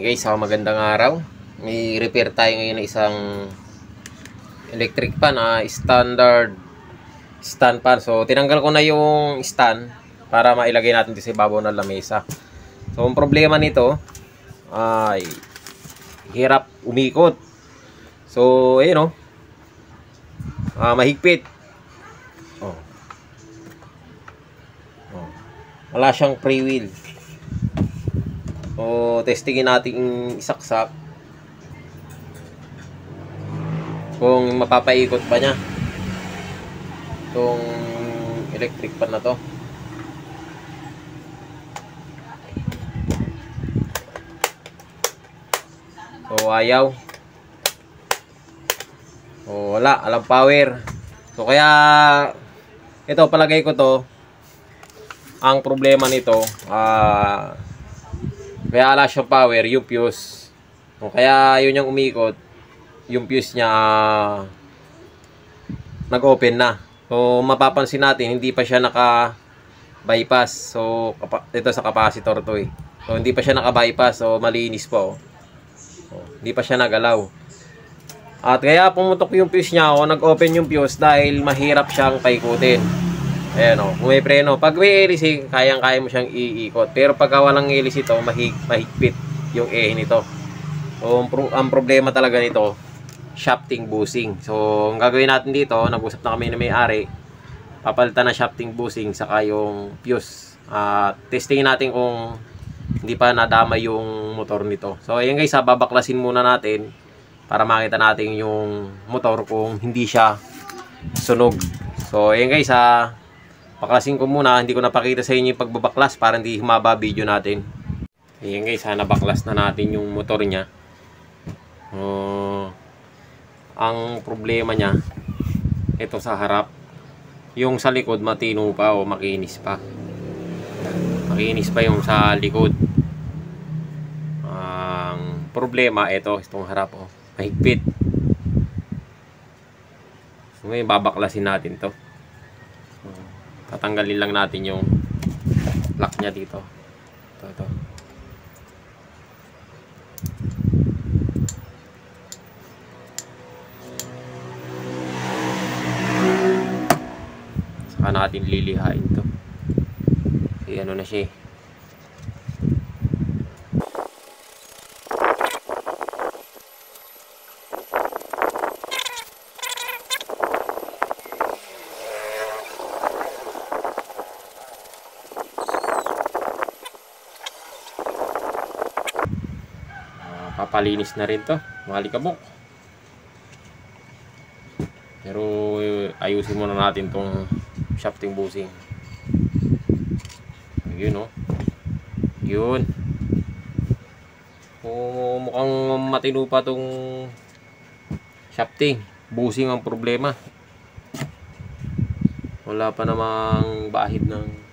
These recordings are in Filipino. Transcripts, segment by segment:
Guys, magandang araw. May repair tayo ngayon ng isang electric fan, standard stand fan. So tinanggal ko na yung stand para mailagay natin sa ibabaw ng lamesa. So ang problema nito ay hirap umikot. So ayun mahigpit. Wala siyang free wheel. So testingin natin isaksak kung mapapaikot pa niya itong electric fan na to. So ayaw. So wala, alam power. So kaya ito, palagay ko to, ang problema nito kaya wala siyang power, yung fuse. So, kaya yun yung umikot, yung fuse niya nag-open na. So mapapansin natin hindi pa siya naka-bypass. So ito sa capacitor to So hindi pa siya naka-bypass. So malinis po. So, hindi pa siya nagalaw. At kaya pumutok yung fuse niya nag-open yung fuse dahil mahirap siyang paikutin. Ayan kung may preno. Pag may hélice, kayang-kaya mo siyang iikot. Pero pagka walang hélice ito, mahigpit yung nito. So, ang problema talaga nito, shafting bushing. So, ang gagawin natin dito, nag-usap na kami na may-ari, papalitan na shafting bushing, saka yung fuse. Testingin natin kung hindi pa nadama yung motor nito. So, ayan guys, babaklasin muna natin para makita natin yung motor kung hindi siya sunog. So, ayan guys, baklasin ko muna. Hindi ko napakita sa inyo yung pagbabaklas para hindi humaba video natin. Ayan guys, nabaklas na natin yung motor niya. Ang problema niya, ito sa harap. Yung sa likod matino pa o makinis pa. Makinis pa yung sa likod. Ang problema, itong harap mahigpit. So ngayon babaklasin natin to. Tatanggalin lang natin yung lock niya dito. Ito. Saka natin lilihain to. Kasi ano na siya papalinis na rin to, mga likabok. Pero ayusin muna natin tong shafting bushing. Yun yun. Mukhang matino pa tong shafting bushing ang problema. Wala pa namang bahid ng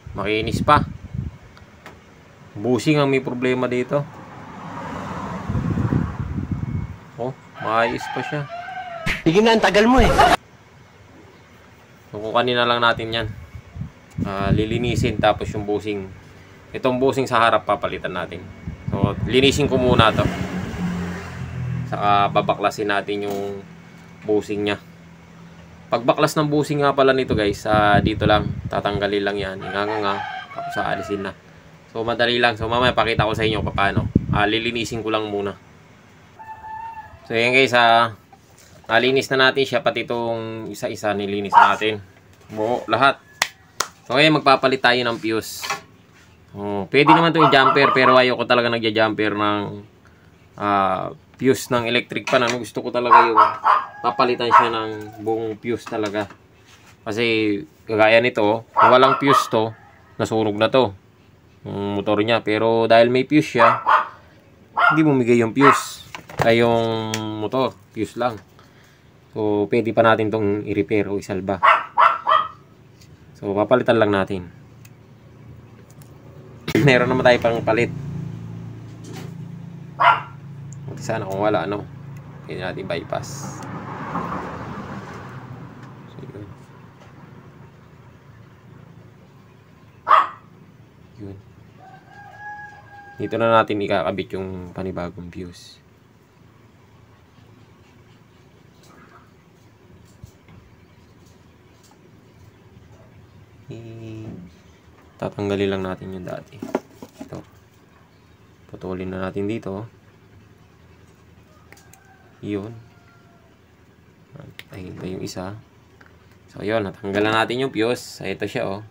makinis pa. Bushing ang may problema dito. Maayos pa siya. Sige nga, ang tagal mo So kukunin na lang natin yan. Lilinisin tapos yung bushing. Itong bushing sa harap papalitan natin. So linisin ko muna to. Saka babaklasin natin yung bushing nya. Pagbaklas ng bushing nga pala nito guys, dito lang, tatanggalin lang yan, tapos aalisin na. So madali lang. So mamaya pakita ko sa inyo paano. Lilinisin ko lang muna. So yan guys, nalinis na natin siya, pati itong isa-isa nilinis natin. Buo, lahat. So ngayon magpapalit tayo ng fuse. Pwede naman ito yung jumper, pero ayoko talaga nagja-jumper ng fuse ng electric fan. Gusto ko talaga yung papalitan siya ng buong fuse talaga. Kasi kagaya nito, kung walang fuse to, nasunog na to yung motor niya. Pero dahil may fuse siya, hindi bumigay yung fuse. Ay yung motor, fuse lang. So pwede pa natin tong i-repair o isalba. So papalitan lang natin. Meron naman tayo pang palit. Sana kung wala, pwede natin bypass. Dito na natin ikakabit yung panibagong fuse. Tatanggalin lang natin yung dati. Ito. Putulin na natin dito. Yun. Ay, ito yung isa. So, yun. Natanggal na natin yung fuse. Ito siya, oh.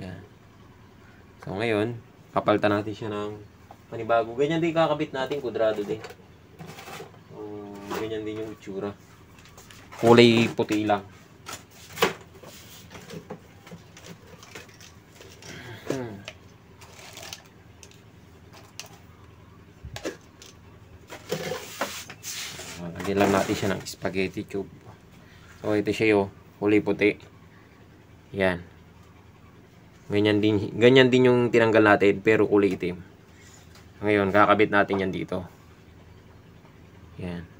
Yan. So, ngayon, papalitan natin siya ng panibago. Ganyan din kakabit natin. Kudrado din. Ganyan din yung itsura. Kulay puti lang. Lagyan lang natin siya ng spaghetti tube. So, ito siya yung kulay puti. Yan. Ganyan din yung tinanggal natin, pero kulay itim. Ngayon, kakabit natin yan dito. Yan.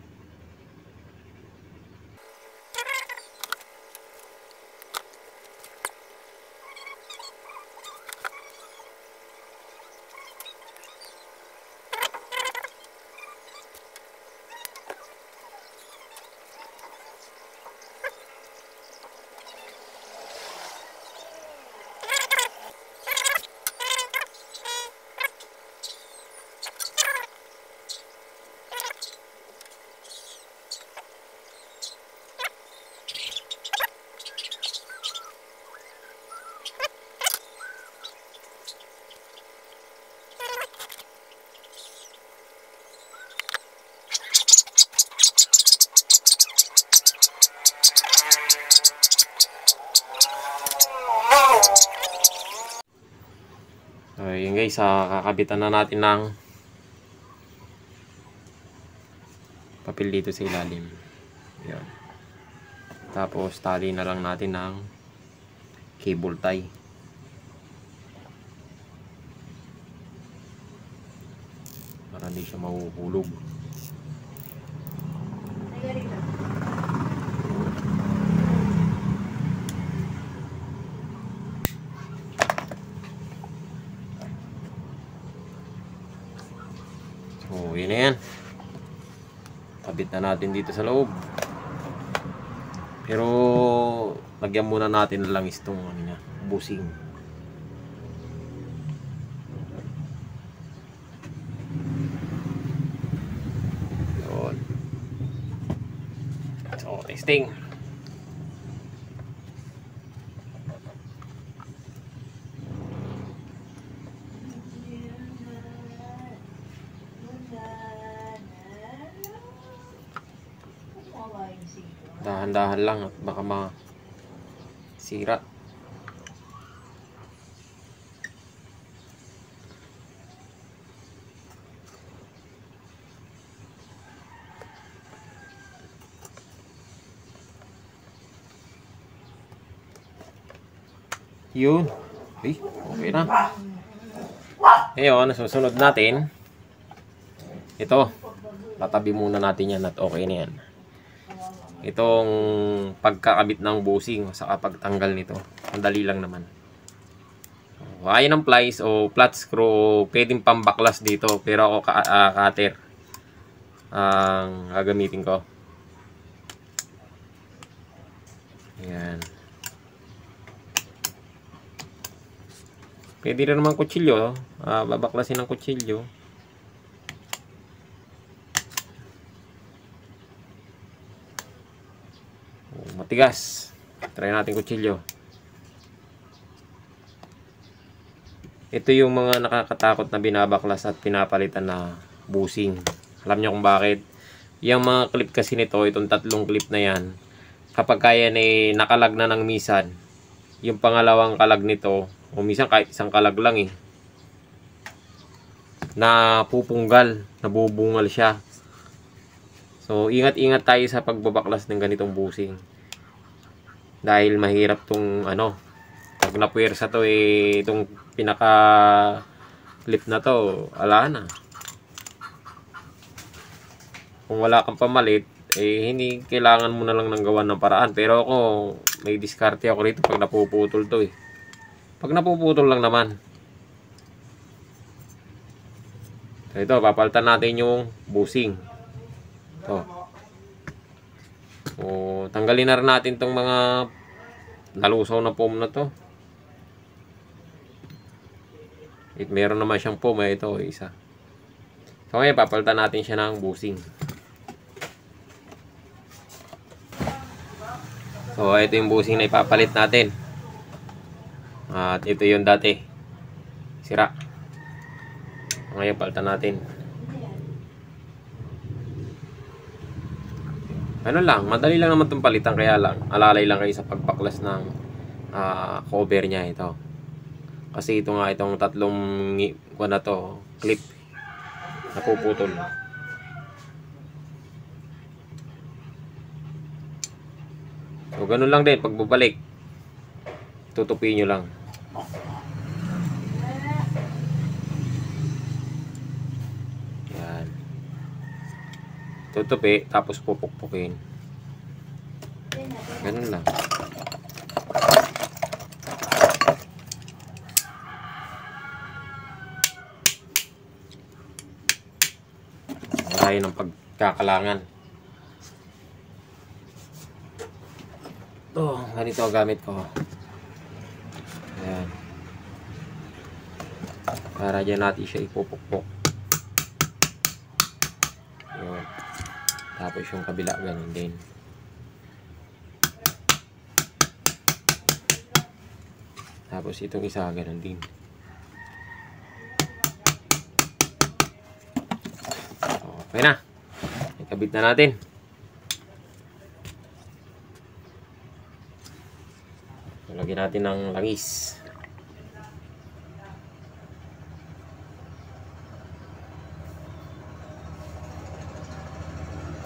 So, yun guys, kakabitan na natin ng papel dito sa ilalim. Yan. Tapos, tali na lang natin ng cable tie. Para hindi siya mahuhulog. So, yun na yan. Kabit na natin dito sa loob. Pero, lagyan muna natin na lang itong busing. Yun. So, testing. Dahan-dahan lang at baka masira. Yun. Ay, okay na. Ngayon, susunod natin. Ito. Tatabi muna natin yan at okay na yan. Itong pagkakabit ng busing sa pagtanggal nito. Ang dali lang naman. Kaya ng plies o flat screw, pwedeng pambaklas dito. Pero ako cutter ang gagamitin ko. Ayan. Pwede rin naman kutsilyo. Babaklasin ng kutsilyo. Matigas. Try natin kutsilyo. Ito yung mga nakakatakot na binabaklas at pinapalitan na busing. Alam nyo kung bakit? Yung mga clip kasi nito, itong tatlong clip na yan, kapag kaya nakalag na ng misan, yung pangalawang kalag nito, o minsan kahit isang kalag lang napupunggal, nabubungal siya. So, ingat-ingat tayo sa pagbabaklas ng ganitong busing. Dahil mahirap tong pag napuwersa to itong pinaka clip na to, ala na. Kung wala kang pamalit, hindi kailangan mo na lang ng gawan ng paraan. Pero ako, may diskarte ako rito pag napuputol to Pag napuputol lang naman. So ito, papalitan natin yung busing. Ito. So, tanggalin na rin natin tong mga nalusaw na foam na to. Meron naman siyang foam. Ito, isa. So ngayon, papalitan natin siya ng busing. So ito yung busing na ipapalit natin. At ito yung dati. Sira. Ngayon, palitan natin. Ano lang, madali lang naman itong palitan. Kaya lang, alalay lang kayo sa pagpaklas ng cover niya ito. Kasi ito nga, itong tatlong na to, clip, napuputol. So, ganun lang din. Pagbabalik, tutupiin nyo lang. Yan. Tutupi, tapos pupukpukin. Ganun lang. Tayo ng pagkakalangan. Ito, ganito ang gamit ko. Ayan. Para dyan natin siya ipupukpok. Ayan. Tapos yung kabila, ganun din. Tapos itong isa, ganun din. Okay na. Ikabit na natin. Lagyan natin ng langis.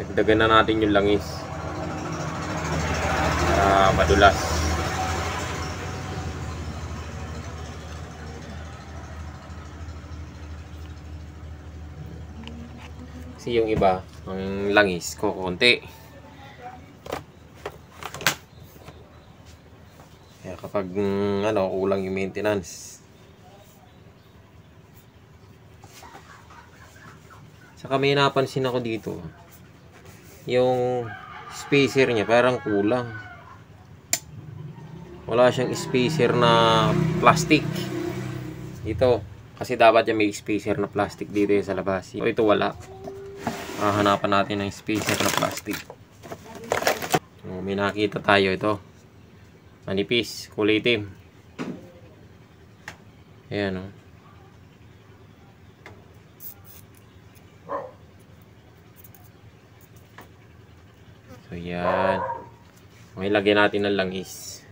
Dagdagan na natin yung langis para madulas. Kasi yung iba, ang langis ko konti. Kaya kapag kulang yung maintenance. Saka may napansin ako dito. Yung spacer niya parang kulang. Wala siyang spacer na plastic. Ito. Kasi dapat yung may spacer na plastic dito sa labas. Ito wala. Hahanapan natin ng spacer na plastic. So, may nakita tayo ito. Manipis, kulay itim. Ayan o. So yan. Okay, lagyan natin ng langis.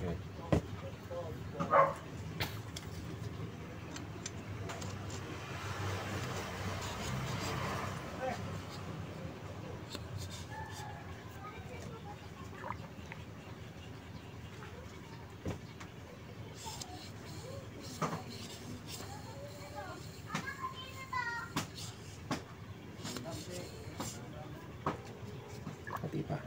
Ayan. Diba?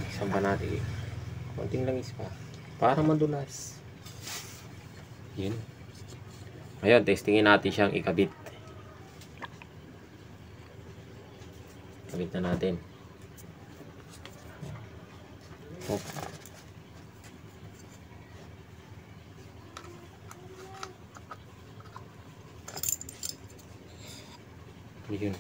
Isang ba natin? Konting langis pa. Para madulas. Yun. Ngayon, testingin natin siyang ikabit. Ikabit na natin. Oh. Yun.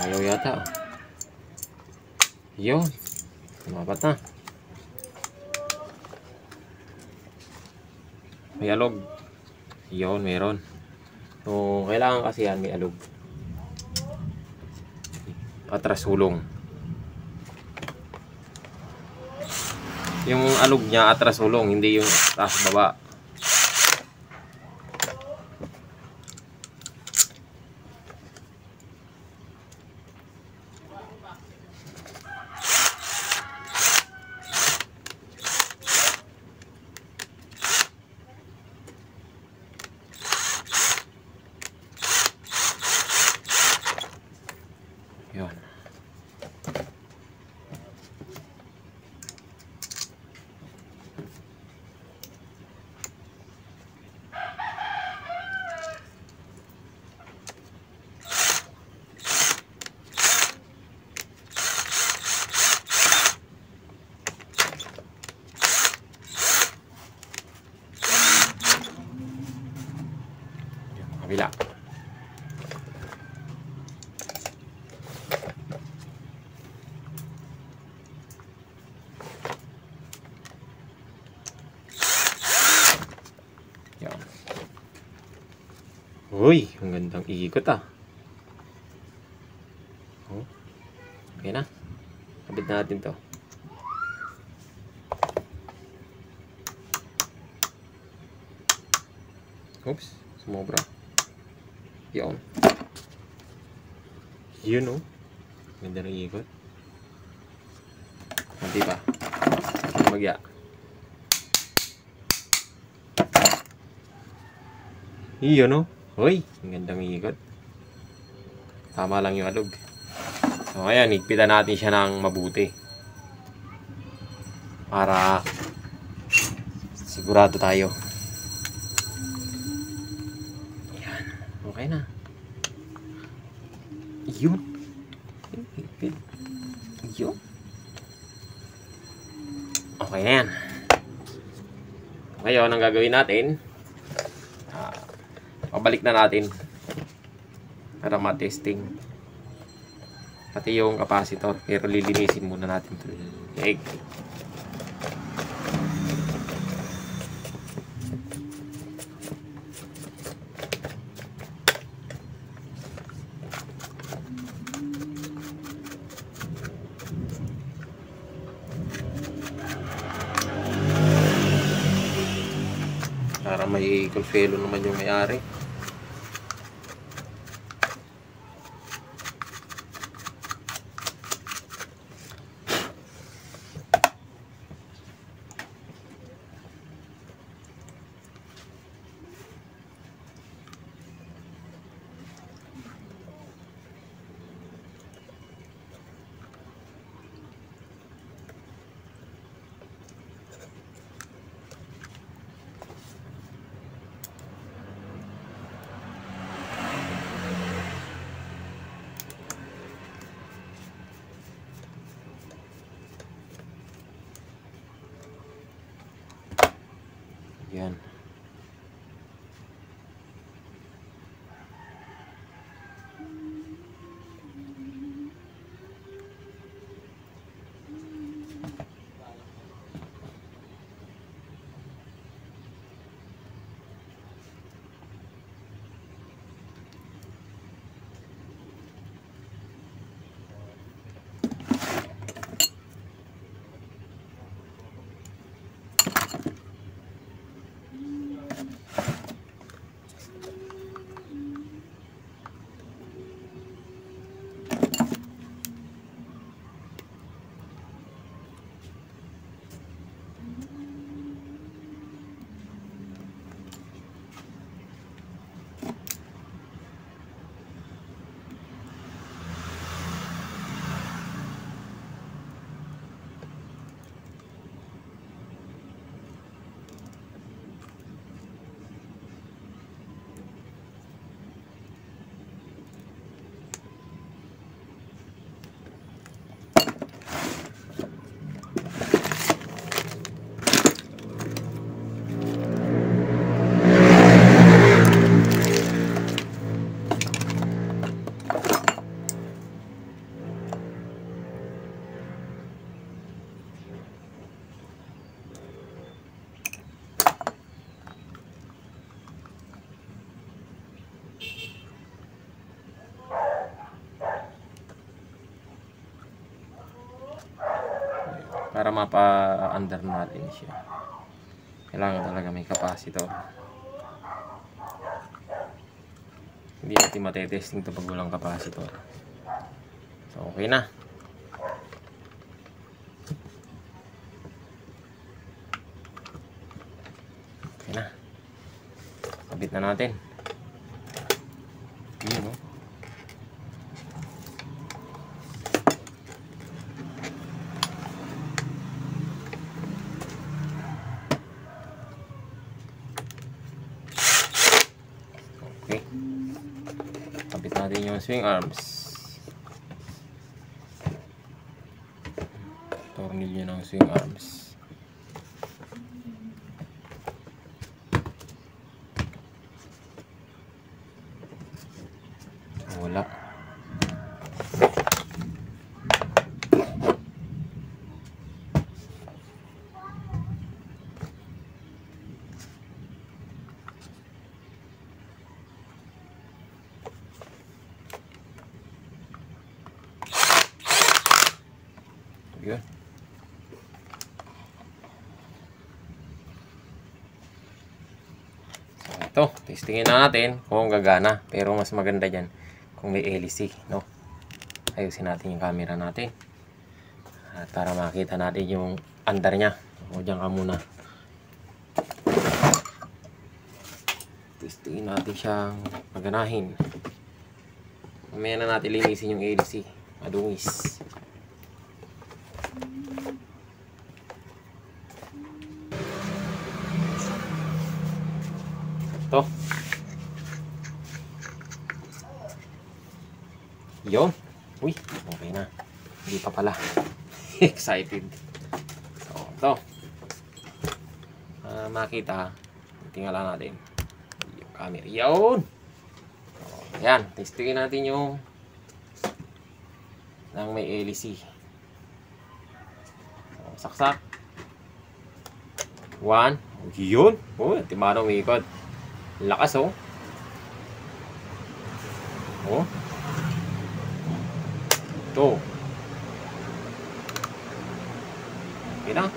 Ayaw yata. Yun. Tumapat na. May alog. Yun, meron. So, kailangan kasi yan may alog. Atras hulong. Yung alog niya atras ulong, hindi yung taas baba. Yun. Kabila. Yan. Uy, ang gandang ikot ah. Oh. Okay na. Kabit natin to. Oops, sumobra. Yun. Yun oh. Ganda ng ikot. Hindi pa. Magya. Yun oh. Hoy, ang gandang ikot. Tama lang yung alog. So ayan, higpitan natin siya ng mabuti. Para sigurado tayo. Ayan, okay na. Yun. Yun. Okay na yan. Ngayon, ang gagawin natin, pabalik na natin para ma-testing pati yung capacitor, pero lilinisin muna natin ito. Egg. Para may kulfelo naman yung may-ari. Yan. para mapa-under natin siya. Kailangan talaga may capacitor. Hindi natin matetesting ito pag walang capacitor. So, okay na. Okay na. Kabit na natin. Yun, no? Okay. Kabit natin yung swing arms. Tornilyo ng swing arms. Wala. Yun. So, ito, testingin na natin kung gagana. Pero mas maganda dyan kung may LC, no? Ayusin natin yung camera natin. At para makita natin yung under niya. O, dyan ka muna. Testingin natin siyang maganahin. Mamaya na natin linisin yung LC. Madungis. Ito. Yun. Uy, okay na. Hindi pa pala. Excited. So, ito. Makita. Tingnan natin. Yung camera. Yun. So, yan. Testingin natin yung nang may LC. So, saksak. 1. Yun. Oh, timano umikot. Lakas, oh. Oh. 2. Okay na.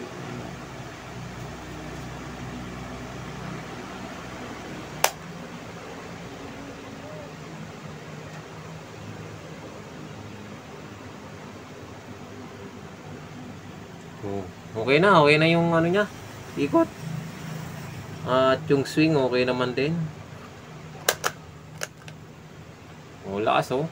Oh. Okay na. Okay na yung ano niya. Ikot. At yung swing okay naman din. Oh, lakas, oh.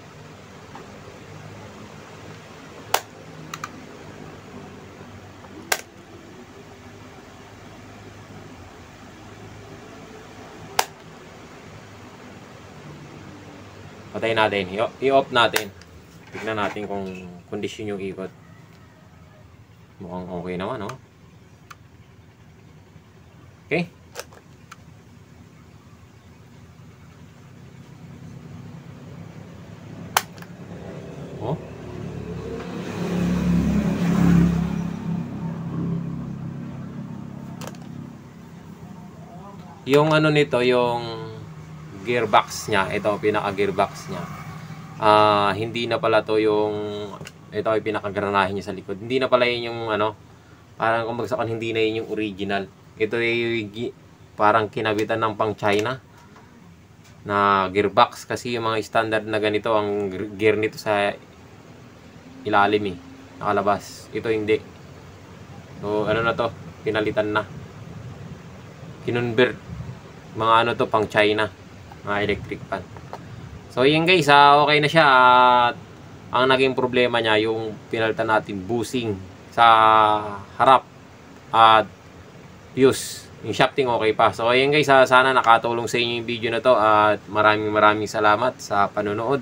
Patayin natin. I-off natin. Tignan natin kung kondisyon yung ikot. Mukhang okay naman, no? Okay. Oh. Yung ano nito, yung gearbox niya, ito pinaka gearbox niya. Hindi na pala to yung ito ay pinakagranahe niya sa likod. Hindi na pala yun yung ano, parang kung bagsakan hindi na yun yung original. Ito ay parang kinabitan ng pang China na gearbox kasi yung mga standard na ganito ang gear nito sa ilalim eh, nakalabas. Ito hindi. So ano na to, pinalitan na. Kinonvert mga ano to pang China, mga electric fan. So yun guys, okay na siya. At ang naging problema niya yung pinalitan natin bushing sa harap at fuse. Yung shafting okay pa. So ayun guys, sana nakatulong sa inyo yung video na to at maraming salamat sa panonood.